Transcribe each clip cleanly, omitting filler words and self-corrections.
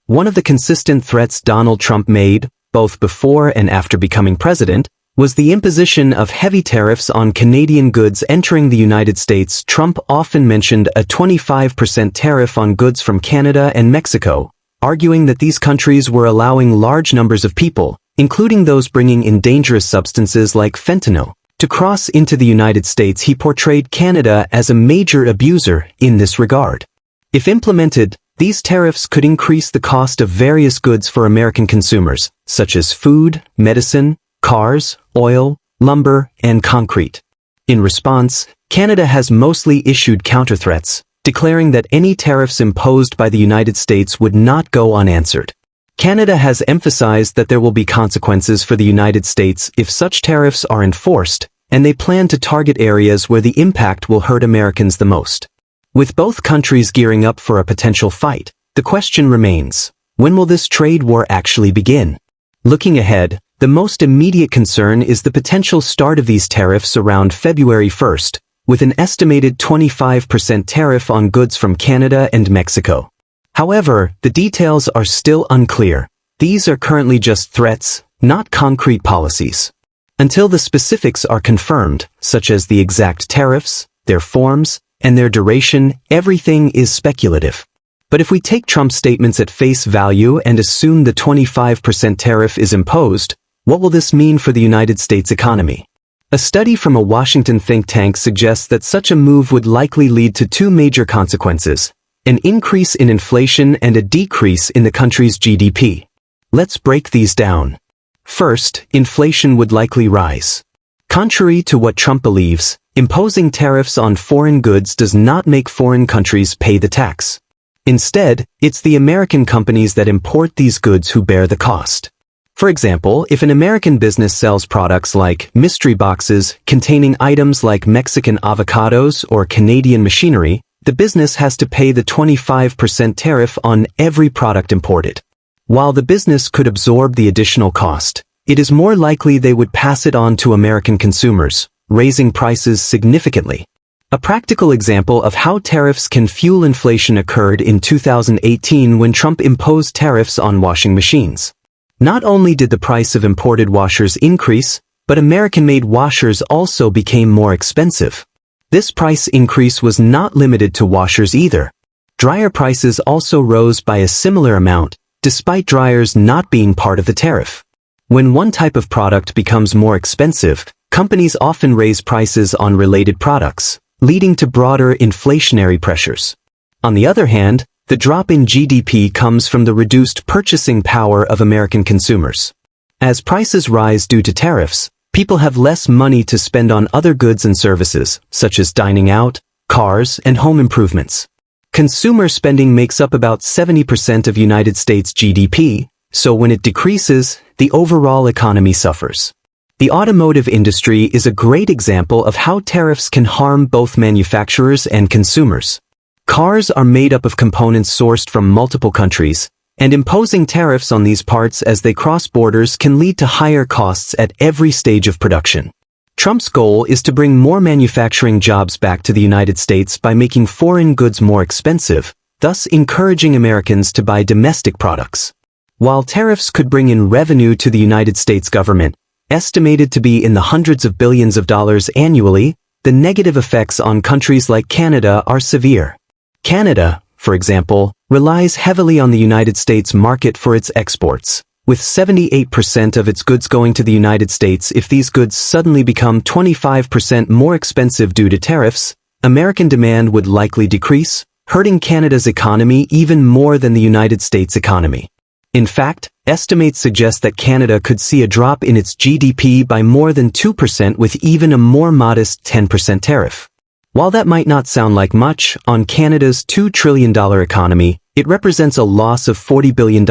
One of the consistent threats Donald Trump made, both before and after becoming president, was the imposition of heavy tariffs on Canadian goods entering the United States. Trump often mentioned a 25% tariff on goods from Canada and Mexico, arguing that these countries were allowing large numbers of people, including those bringing in dangerous substances like fentanyl, to cross into the United States. He portrayed Canada as a major abuser in this regard. If implemented, these tariffs could increase the cost of various goods for American consumers, such as food, medicine, cars, oil, lumber, and concrete. In response, Canada has mostly issued counterthreats, declaring that any tariffs imposed by the United States would not go unanswered. Canada has emphasized that there will be consequences for the United States if such tariffs are enforced, and they plan to target areas where the impact will hurt Americans the most. With both countries gearing up for a potential fight, the question remains, when will this trade war actually begin? Looking ahead, the most immediate concern is the potential start of these tariffs around February 1st, with an estimated 25% tariff on goods from Canada and Mexico. However, the details are still unclear. These are currently just threats, not concrete policies. Until the specifics are confirmed, such as the exact tariffs, their forms, and their duration, everything is speculative. But if we take Trump's statements at face value and assume the 25% tariff is imposed, what will this mean for the United States economy? A study from a Washington think tank suggests that such a move would likely lead to two major consequences: an increase in inflation and a decrease in the country's GDP. Let's break these down. First, inflation would likely rise. Contrary to what Trump believes, imposing tariffs on foreign goods does not make foreign countries pay the tax. Instead, it's the American companies that import these goods who bear the cost. For example, if an American business sells products like mystery boxes containing items like Mexican avocados or Canadian machinery, the business has to pay the 25% tariff on every product imported. While the business could absorb the additional cost, it is more likely they would pass it on to American consumers, raising prices significantly. A practical example of how tariffs can fuel inflation occurred in 2018 when Trump imposed tariffs on washing machines. Not only did the price of imported washers increase, but American-made washers also became more expensive. This price increase was not limited to washers either. Dryer prices also rose by a similar amount, despite dryers not being part of the tariff. When one type of product becomes more expensive, companies often raise prices on related products, leading to broader inflationary pressures. On the other hand, the drop in GDP comes from the reduced purchasing power of American consumers. As prices rise due to tariffs, people have less money to spend on other goods and services, such as dining out, cars, and home improvements. Consumer spending makes up about 70% of United States GDP, so when it decreases, the overall economy suffers. The automotive industry is a great example of how tariffs can harm both manufacturers and consumers. Cars are made up of components sourced from multiple countries, and imposing tariffs on these parts as they cross borders can lead to higher costs at every stage of production. Trump's goal is to bring more manufacturing jobs back to the United States by making foreign goods more expensive, thus encouraging Americans to buy domestic products. While tariffs could bring in revenue to the United States government, estimated to be in the hundreds of billions of dollars annually, the negative effects on countries like Canada are severe. Canada, for example, relies heavily on the United States market for its exports, with 78% of its goods going to the United States. If these goods suddenly become 25% more expensive due to tariffs, American demand would likely decrease, hurting Canada's economy even more than the United States economy. In fact, estimates suggest that Canada could see a drop in its GDP by more than 2% with even a more modest 10% tariff. While that might not sound like much, on Canada's $2 trillion economy, it represents a loss of $40 billion,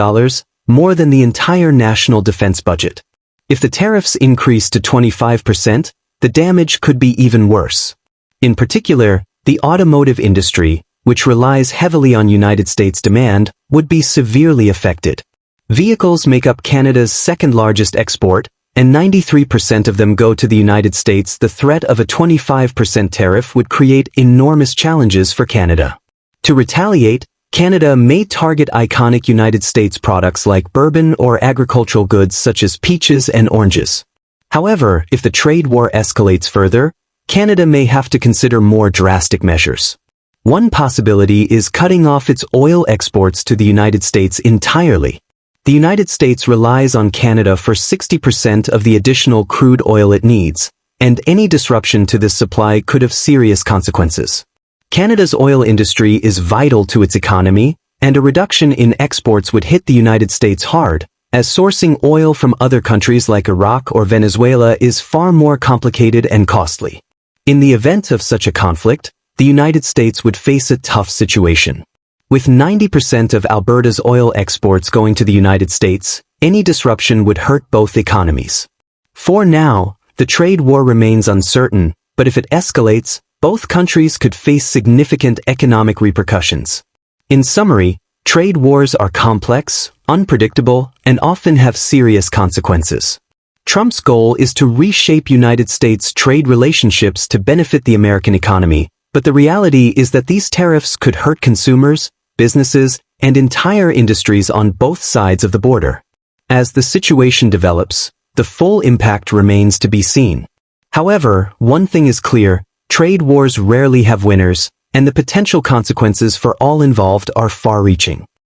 more than the entire national defense budget. If the tariffs increase to 25%, the damage could be even worse. In particular, the automotive industry, which relies heavily on United States demand, would be severely affected. Vehicles make up Canada's second-largest export, and 93% of them go to the United States. The threat of a 25% tariff would create enormous challenges for Canada. To retaliate, Canada may target iconic United States products like bourbon or agricultural goods such as peaches and oranges. However, if the trade war escalates further, Canada may have to consider more drastic measures. One possibility is cutting off its oil exports to the United States entirely. The United States relies on Canada for 60% of the additional crude oil it needs, and any disruption to this supply could have serious consequences. Canada's oil industry is vital to its economy, and a reduction in exports would hit the United States hard, as sourcing oil from other countries like Iraq or Venezuela is far more complicated and costly. In the event of such a conflict, the United States would face a tough situation. With 90% of Alberta's oil exports going to the United States, any disruption would hurt both economies. For now, the trade war remains uncertain, but if it escalates, both countries could face significant economic repercussions. In summary, trade wars are complex, unpredictable, and often have serious consequences. Trump's goal is to reshape United States trade relationships to benefit the American economy, but the reality is that these tariffs could hurt consumers, businesses, and entire industries on both sides of the border. As the situation develops, the full impact remains to be seen. However, one thing is clear: trade wars rarely have winners, and the potential consequences for all involved are far-reaching.